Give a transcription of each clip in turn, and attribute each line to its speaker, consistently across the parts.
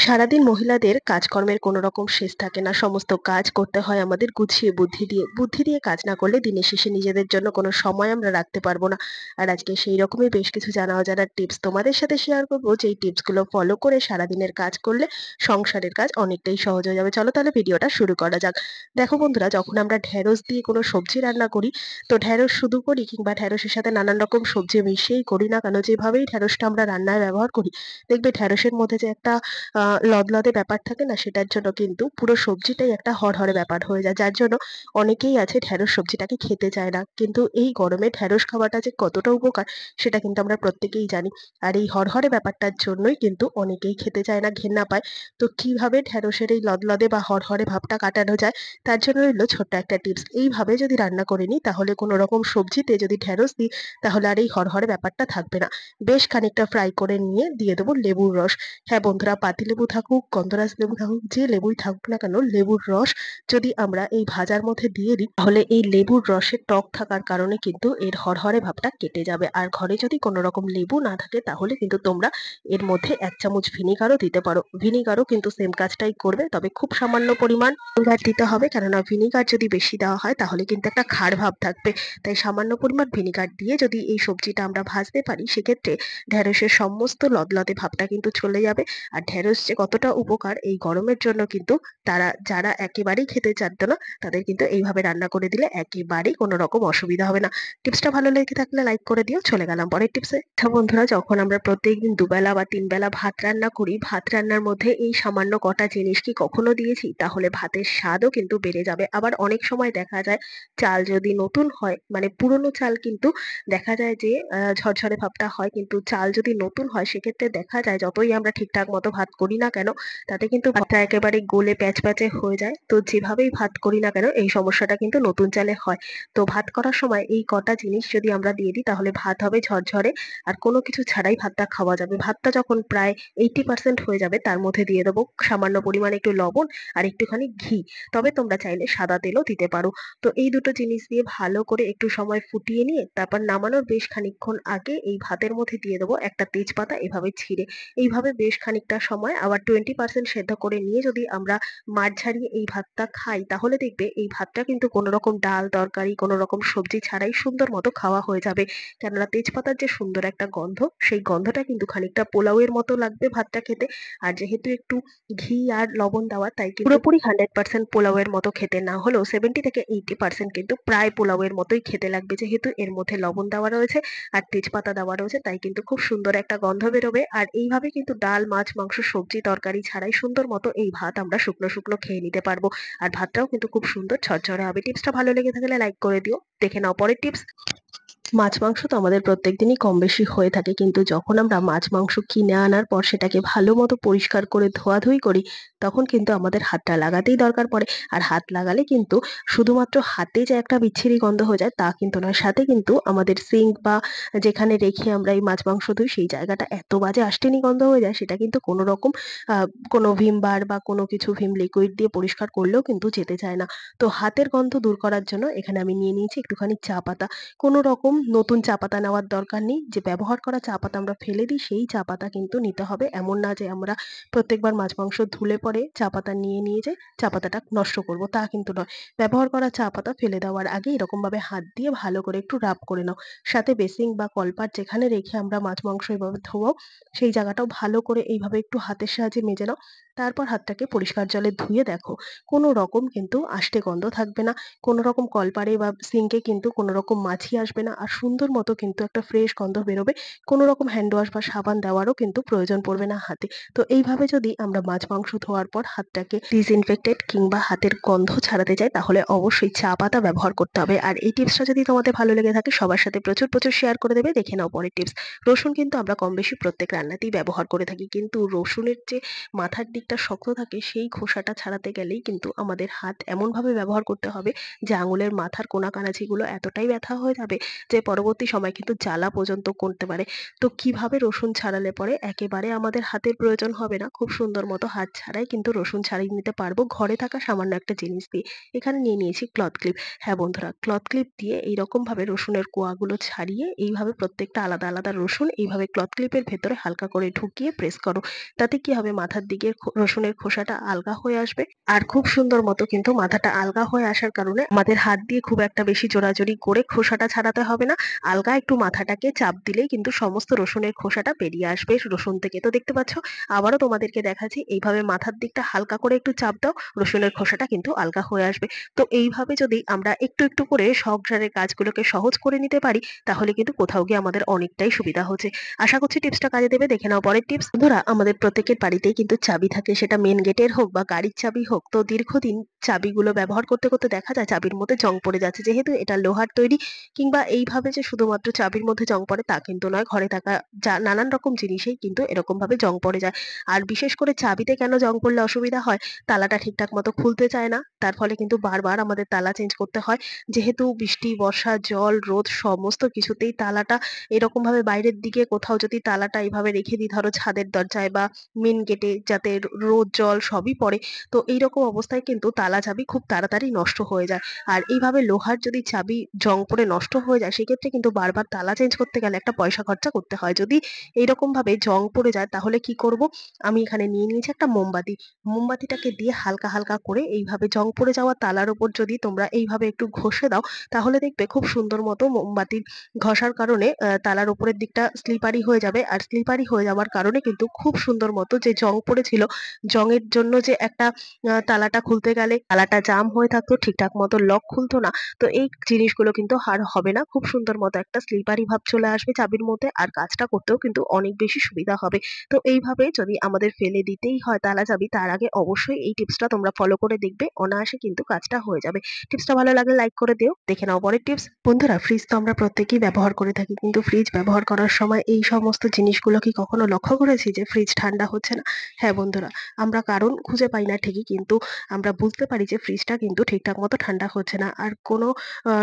Speaker 1: সারাদিন মহিলাদের কাজকর্মের কোনো রকম শেষ থাকে না। সমস্ত কাজ করতে হয় আমাদের গুছিয়ে বুদ্ধি দিয়ে। বুদ্ধি দিয়ে কাজ না করলে দিনের শেষে নিজেদের জন্য কোনো সময় আমরা রাখতে পারবো না। আর আজকে সেই রকমই বেশ কিছু জানা অজানা টিপস তোমাদের সাথে শেয়ার করবো, যেই টিপসগুলো ফলো করে সারাদিনের কাজ করলে সংসারের কাজ অনেকটাই সহজ হয়ে যাবে। চলো তাহলে ভিডিওটা শুরু করা যাক। দেখো বন্ধুরা, যখন আমরা ঢেঁড়স দিয়ে কোনো সবজি রান্না করি, তো ঢেঁড়স শুধু করি কিংবা ঢেঁড়সের সাথে নানান রকম সবজি মিশিয়েই করি না কেন, যেভাবেই ঢেঁড়সটা আমরা রান্নায় ব্যবহার করি, দেখবে ঢেঁড়সের মধ্যে যে একটা লদলদে ব্যাপার থাকে না, সেটার জন্য কিন্তু পুরো সবজিটাই একটা হরহরে ব্যাপার হয়ে যায়। যার জন্য অনেকেই আছে ঢেঁড়স সবজিটাকে খেতে চায় না। কিন্তু এই গরমে ঢেঁড়স খাওয়াটা যে কতটা উপকার সেটা কিন্তু আমরা প্রত্যেকেই জানি। আর এই হরহরে ব্যাপারটার জন্যই কিন্তু অনেকেই খেতে চায় না, ঘেন্না পায়। তো কিভাবে ঢেঁড়সের এই লদলদে বা হরহরে ভাবটা কাটানো যায়, তার জন্য রইলো ছোট্ট একটা টিপস। এইভাবে যদি রান্না করে নিই, তাহলে কোনো রকম সবজিতে যদি ঢেঁড়স দিই, তাহলে আর এই হরহরে ব্যাপারটা থাকবে না। বেশ খানিকটা ফ্রাই করে নিয়ে দিয়ে দেবো লেবুর রস। হ্যাঁ বন্ধুরা, পাতিলেবু থাকুক, গন্ধরাজ লেবু থাকুক, যে লেবুই থাকুক না কেন, লেবুর রস যদি আমরা এই ভাজার মধ্যে দিয়ে দিই, তাহলে এই লেবুর রসের টক থাকার কারণে কিন্তু এর হরহরে ভাবটা কেটে যাবে। আর ঘরে যদি কোনো রকম লেবু না থাকে, তাহলে কিন্তু তোমরা এর মধ্যে 1 চামচ ভিনিগারও দিতে পারো। ভিনিগারও কিন্তু সেম কাজটাই করবে, তবে খুব সামান্য পরিমাণ ভিনিগার দিতে হবে, কেননা ভিনিগার যদি বেশি দেওয়া হয় তাহলে কিন্তু একটা ক্ষার ভাব থাকবে। তাই সামান্য পরিমাণ ভিনিগার দিয়ে যদি এই সবজিটা আমরা ভাজতে পারি, সেক্ষেত্রে ঢেঁড়সের সমস্ত লদলদে ভাবটা কিন্তু চলে যাবে। আর ঢেঁড়স যে কতটা উপকার এই গরমের জন্য, কিন্তু যারা একেবারেই খেতে চাইতো না, তাদের কিন্তু এইভাবে রান্না করে দিলে একেবারেই কোনো রকম অসুবিধা হবে না। টিপসটা ভালো লেগে থাকলে লাইক করে দিও। চলে গেলাম পরের টিপসে। আচ্ছা বন্ধুরা, যখন আমরা প্রত্যেকদিন দুবেলা বা 3 বেলা ভাত রান্না করি, ভাত রান্নার মধ্যে এই সামান্য কটা জিনিস কি কখনো দিয়েছি, তাহলে ভাতের স্বাদও কিন্তু বেড়ে যাবে। আবার অনেক সময় দেখা যায় চাল যদি নতুন হয়, মানে পুরনো চাল কিন্তু দেখা যায় যে ঝরঝরে ভাবটা হয়, কিন্তু চাল যদি নতুন হয় সেক্ষেত্রে দেখা যায় যতই আমরা ঠিকঠাক মতো ভাত করি না কেন, তাতে কিন্তু ভাতটা একেবারে গলে প্যাচপ্যাচে হয়ে যায়। তো যেভাবেই ভাত করি না কেন, এই সমস্যাটা কিন্তু নতুন চালে হয়। তো ভাত করার সময় এই কটা জিনিস যদি আমরা দিয়ে দিই, তাহলে ভাত হবে ঝরঝরে, আর কোনো কিছু ছাড়াই ভাতটা খাওয়া যাবে। ভাতটা যখন প্রায় 80% হয়ে যাবে, তার মধ্যে দিয়ে দেবো সামান্য পরিমাণে একটু লবণ আর একটুখানি ঘি। তবে তোমরা চাইলে সাদা তেলও দিতে পারো। তো এই দুটো জিনিস দিয়ে ভালো করে একটু সময় ফুটিয়ে নিয়ে, তারপর নামানোর বেশ খানিকক্ষণ আগে এই ভাতের মধ্যে দিয়ে দেবো একটা তেজপাতা এভাবে ছিঁড়ে। এইভাবে বেশ খানিকটা সময় আবার 20% সেদ্ধ করে নিয়ে যদি আমরা মাঝ ঝারিয়ে এই ভাতটা খাই, তাহলে দেখবে এই ভাতটা কিন্তু কোনো রকম ডাল তরকারি কোনো রকম সবজি ছাড়াই সুন্দর মতো খাওয়া হয়ে যাবে। কেননা তেজপাতার যে সুন্দর একটা গন্ধ, সেই গন্ধটা কিন্তু খানিকটা পোলাওয়ের মতো লাগবে ভাতটা খেতে। আর যেহেতু একটু ঘি আর লবণ দেওয়া, তাই কিন্তু পুরোপুরি 100% পোলাওয়ের মতো খেতে না হলেও 70 থেকে 80% কিন্তু প্রায় পোলাওয়ের মতোই খেতে লাগবে, যেহেতু এর মধ্যে লবণ দেওয়া রয়েছে আর তেজপাতা দেওয়া রয়েছে। তাই কিন্তু খুব সুন্দর একটা গন্ধ বেরোবে। আর এইভাবে কিন্তু ডাল মাছ মাংস সবজি তরকারি ছাড়াই সুন্দর মতো এই ভাত আমরা শুকনো শুকনো খেয়ে নিতে পারবো। আর ভাতটাও কিন্তু খুব সুন্দর ঝরঝরে হবে। টিপসটা ভালো লেগে থাকলে লাইক করে দিও। দেখে নাও পরের টিপস। মাছ মাংস তো আমাদের প্রত্যেকদিনই কম বেশি হয়ে থাকে, কিন্তু যখন আমরা মাছ মাংস কিনে আনার পর সেটাকে ভালো মতো পরিষ্কার করে ধোয়াধুয়ি করি, তখন কিন্তু আমাদের হাতটা লাগাতেই দরকার পড়ে। আর হাত লাগালে কিন্তু শুধুমাত্র হাতে যে একটা বিচ্ছিরি গন্ধ হয়ে যায় তা কিন্তু নয়, সাথে কিন্তু আমাদের সিঙ্ক বা যেখানে রেখে আমরা এই মাছ মাংস ধুই, সেই জায়গাটা এত বাজে আষ্টেনি গন্ধ হয়ে যায়, সেটা কিন্তু কোনো রকম কোনো ভিম বার বা কোনো কিছু ভিম লিকুইড দিয়ে পরিষ্কার করলেও কিন্তু যেতে চায় না। তো হাতের গন্ধ দূর করার জন্য এখানে আমি নিয়ে নিয়েছি একটুখানি চা পাতা। কোনো রকম নতুন চা পাতা নেওয়ার দরকার নেই। যে ব্যবহার করা চা পাতা আমরা ফেলে দিই, সেই চা পাতা কিন্তু নিতে হবে। এমন না যে আমরা প্রত্যেকবার মাছ মাংস ধুলে পরে চা পাতা নিয়ে যে চা পাতাটা নষ্ট করব, তা কিন্তু নয়। ব্যবহার করা চা পাতা ফেলে দেওয়ার আগে এরকমভাবে হাত দিয়ে ভালো করে একটু রাব করে নাও। সাথে বেসিং বা কলপাট যেখানে রেখে আমরা মাছ মাংস এভাবে ধোয়াও, সেই জায়গাটাও ভালো করে এইভাবে একটু হাতের সাহায্যে মেজে নাও। তারপর হাতটাকে পরিষ্কার জলে ধুয়ে দেখো, কোনো রকম কিন্তু আষ্টে গন্ধ থাকবে না। কোনো রকম কলপাড়ে বা সিঙ্কে কিন্তু কোনো রকম মাছি আসবে না। আর সুন্দর মতো কিন্তু একটা ফ্রেশ গন্ধ বেরোবে। কোনো রকম হ্যান্ড ওয়াশ বা সাবান দেওয়ারও কিন্তু প্রয়োজন পড়বে না হাতে। তো এইভাবে যদি আমরা মাছ মাংস ধোয়ার পর হাতটাকে ডিসইনফেক্টেড কিংবা হাতের গন্ধ ছাড়াতে চাই, তাহলে অবশ্যই চা পাতা ব্যবহার করতে হবে। আর এই টিপসটা যদি তোমাদের ভালো লেগে থাকে, সবার সাথে প্রচুর প্রচুর শেয়ার করে দেবে। দেখে নাও পরের টিপস। রসুন কিন্তু আমরা কম বেশি প্রত্যেক রান্নাতেই ব্যবহার করে থাকি, কিন্তু রসুনের যে মাথার দিকটা শক্ত থাকে, সেই খোসাটা ছাড়াতে গেলেই কিন্তু আমাদের হাত এমনভাবে ব্যবহার করতে হবে যে আঙুলের মাথার কোনা কানাচিগুলো এতটাই ব্যথা হয়ে যাবে যে পরবর্তী সময় কিন্তু জ্বালা পর্যন্ত করতে পারে। তো কিভাবে রসুন ছাড়ালে পরে একেবারে আমাদের হাতের প্রয়োজন হবে না, খুব সুন্দর মতো হাত ছাড়াই কিন্তু রসুন ছাড়িয়ে নিতে পারবো ঘরে থাকা সামান্য একটা জিনিস দিয়ে। এখানে নিয়ে নিয়েছি ক্লথ ক্লিপ। হ্যাঁ বন্ধুরা, ক্লথ ক্লিপ দিয়ে এইরকম ভাবে রসুনের কোয়াগুলো ছাড়িয়ে এইভাবে প্রত্যেকটা আলাদা আলাদা রসুন এইভাবে ক্লথ ক্লিপের ভেতরে হালকা করে ঢুকিয়ে প্রেস করো। তাতে কি হবে, মাথার দিকের রসুনের খোসাটা আলগা হয়ে আসবে। আর খুব সুন্দর মতো কিন্তু মাথাটা আলগা হয়ে আসার কারণে আমাদের হাত দিয়ে খুব একটা বেশি জোরাজুরি করে খোসাটা ছাড়াতে হবে না। আলগা একটু মাথাটাকে চাপ দিলেই কিন্তু সমস্ত রসুনের খোসাটা বেরিয়ে আসবে রসুন থেকে। তো দেখতে পাচ্ছ, আবারও তোমাদেরকে দেখাচ্ছি, এইভাবে মাথার দিকটা হালকা করে একটু চাপ দাও, রসুনের খোসাটা কিন্তু আলগা হয়ে আসবে। তো এইভাবে যদি আমরা একটু একটু করে সংসারের কাজগুলোকে সহজ করে নিতে পারি, তাহলে কিন্তু কোথাও গিয়ে আমাদের অনেকটাই সুবিধা হচ্ছে। আশা করছি টিপসটা কাজে দেবে। দেখে নাও পরের টিপস। বন্ধুরা, আমাদের প্রত্যেকের বাড়িতেই কিন্তু চাবি থাকে, সেটা মেন গেটের হোক বা গাড়ির চাবি হোক। তো দীর্ঘদিন চাবিগুলো ব্যবহার করতে করতে দেখা যায় চাবির মধ্যে জং পড়ে যাচ্ছে। যেহেতু এটা লোহার তৈরি, কিংবা এইভাবে যে শুধুমাত্র চাবির মধ্যে জং পড়ে তা কিন্তু নয়, ঘরে থাকা যা নানান রকম জিনিসেই কিন্তু এরকম ভাবে জং পড়ে যায়। আর বিশেষ করে চাবিতে কেন জং পড়লে অসুবিধা হয়, তালাটা ঠিকঠাক মতো খুলতে চায় না, তার ফলে কিন্তু বারবার আমাদের তালা চেঞ্জ করতে হয়। যেহেতু বৃষ্টি, বর্ষা, জল, রোদ সমস্ত কিছুতেই তালাটা এরকম ভাবে বাইরের দিকে কোথাও যদি তালাটা এইভাবে রেখে দিই, ধরো ছাদের দরজায় বা মেন গেটে, যাতে রোদ জল সবই পড়ে, তো এইরকম অবস্থায় কিন্তু তালা চাবি খুব তাড়াতাড়ি নষ্ট হয়ে যায়। আর এইভাবে লোহার যদি চাবি জং পড়ে নষ্ট হয়ে যায়, সেক্ষেত্রে কিন্তু বারবার তালা চেঞ্জ করতে গেলে একটা পয়সা খরচা করতে হয়। যদি এইরকম ভাবে জং পড়ে যায়, তাহলে কি করব, আমি এখানে নিয়ে নিয়েছি একটা মোমবাতি। মোমবাতিটাকে দিয়ে হালকা হালকা করে এইভাবে জং পড়ে যাওয়া তালার উপর যদি তোমরা এইভাবে একটু ঘষে দাও, তাহলে দেখবে খুব সুন্দর মতো মোমবাতির ঘষার কারণে তালার উপরের দিকটা স্লিপারি হয়ে যাবে। আর স্লিপারি হয়ে যাওয়ার কারণে কিন্তু খুব সুন্দর মতো যে জং পড়েছিল, জংয়ের জন্য যে একটা তালাটা খুলতে গেলে তালাটা জাম হয়ে থাকতো, ঠিকঠাক মতো লক খুলতো না, তো এই জিনিসগুলো কিন্তু আর হবে না। খুব সুন্দর মতো একটা স্লিপারি ভাব চলে আসবে চাবির মধ্যে, আর কাজটা করতেও কিন্তু অনেক বেশি সুবিধা হবে। তো এইভাবে যদি আমাদের ফেলে দিতেই হয় তালা চাবি, তার আগে অবশ্যই এই টিপসটা তোমরা ফলো করে দেখবে, অনায়াসে কিন্তু কাজটা হয়ে যাবে। টিপসটা ভালো লাগলে লাইক করে দিও। দেখে নাও পরের টিপস। বন্ধুরা, ফ্রিজ তো আমরা প্রত্যেকেই ব্যবহার করে থাকি, কিন্তু ফ্রিজ ব্যবহার করার সময় এই সমস্ত জিনিসগুলো কি কখনো লক্ষ্য করেছি যে ফ্রিজ ঠান্ডা হচ্ছে না? হ্যাঁ বন্ধুরা, আমরা কারণ খুঁজে পাই না ঠিকই, কিন্তু আমরা বুঝতে পারি যে ফ্রিজটা কিন্তু ঠিকঠাক মতো ঠান্ডা হচ্ছে না। আর কোনো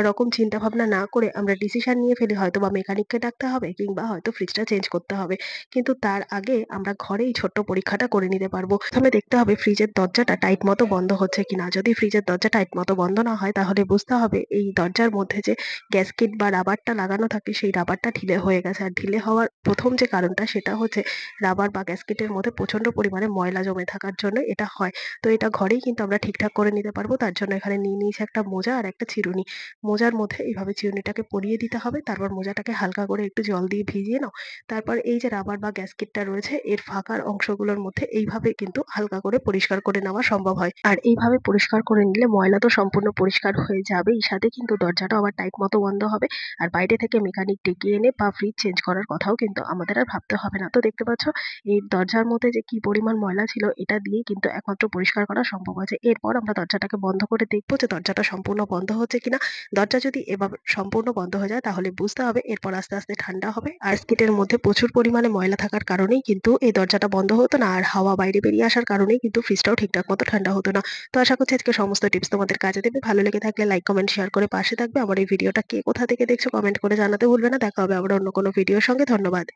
Speaker 1: রকম চিন্তা ভাবনা না করে আমরা ডিসিশন নিয়ে ফেলি, হয়তো বা মেকানিককে ডাকতে হবে, কিংবা হয়তো ফ্রিজটা চেঞ্জ করতে হবে। কিন্তু তার আগে আমরা ঘরেই ছোট্ট পরীক্ষাটা করে নিতে পারবো। প্রথমে দেখতে হবে ফ্রিজের দরজাটা টাইট মতো বন্ধ হচ্ছে কিনা। যদি ফ্রিজের দরজা টাইট মতো বন্ধ না হয়, তাহলে বুঝতে হবে এই দরজার মধ্যে যে গ্যাসকেট বা রাবারটা লাগানো থাকে, সেই রাবারটা ঢিলে হয়ে গেছে। আর ঢিলে হওয়ার প্রথম যে কারণটা, সেটা হচ্ছে রাবার বা গ্যাসকেটের মধ্যে প্রচন্ড পরিমাণে ময়লা জমে থাকার জন্য এটা হয়। তো এটা ঘরেই কিন্তু আমরা ঠিকঠাক করে নিতে পারবো। তার জন্য এখানে নিয়ে নিয়েছি একটা মোজা আর একটা চিরুনি। মোজার মধ্যে এইভাবে চিরুনিটাকে পরিয়ে দিতে হবে। তারপর মোজাটাকে হালকা করে একটু জল দিয়ে ভিজিয়ে নাও। তারপর এই যে রাবার বা গ্যাসকেটটা রয়েছে, এর ফাঁকার অংশগুলোর মধ্যে এইভাবে কিন্তু হালকা করে পরিষ্কার করে নেওয়া সম্ভব হয়। আর এইভাবে পরিষ্কার করে নিলে ময়লা তো সম্পূর্ণ পরিষ্কার হয়ে যাবেই, সাথে কিন্তু দরজাটাও আবার টাইট মতো বন্ধ হবে। আর বাইরে থেকে মেকানিক ডেকে এনে বা ফ্রিজ চেঞ্জ করার কথাও কিন্তু আমাদের আর ভাবতে হবে না। তো দেখতে পাচ্ছ, এই দরজার মধ্যে যে কি পরিমাণ ময়লা ছিল, এটা দিয়েই কিন্তু একমাত্র পরিষ্কার করা সম্ভব আছে। এরপর আমরা দরজাটাকে বন্ধ করে দেখবো যে দরজাটা সম্পূর্ণ বন্ধ হচ্ছে কিনা। দরজা যদি এভাবে সম্পূর্ণ বন্ধ হয়ে যায়, তাহলে বুঝতে হবে এরপর আস্তে আস্তে ঠান্ডা হবে। আর স্কিটের মধ্যে প্রচুর পরিমাণে ময়লা থাকার কারণেই কিন্তু এই দরজাটা বন্ধ হতো না, আর হাওয়া বাইরে বেরিয়ে আসার কারণেই কিন্তু ফ্রিজটাও ঠিকঠাক মতো ঠান্ডা হতো না। তো আশা করছি আজকে সমস্ত টিপস তোমাদের কাজে দেবে। ভালো লেগে থাকলে লাইক, কমেন্ট, শেয়ার করে পাশে থাকবে। আমার এই ভিডিওটা কে কোথা থেকে দেখছো কমেন্ট করে জানাতে ভুলবে না। দেখা হবে আবার অন্য কোনো ভিডিওর সঙ্গে। ধন্যবাদ।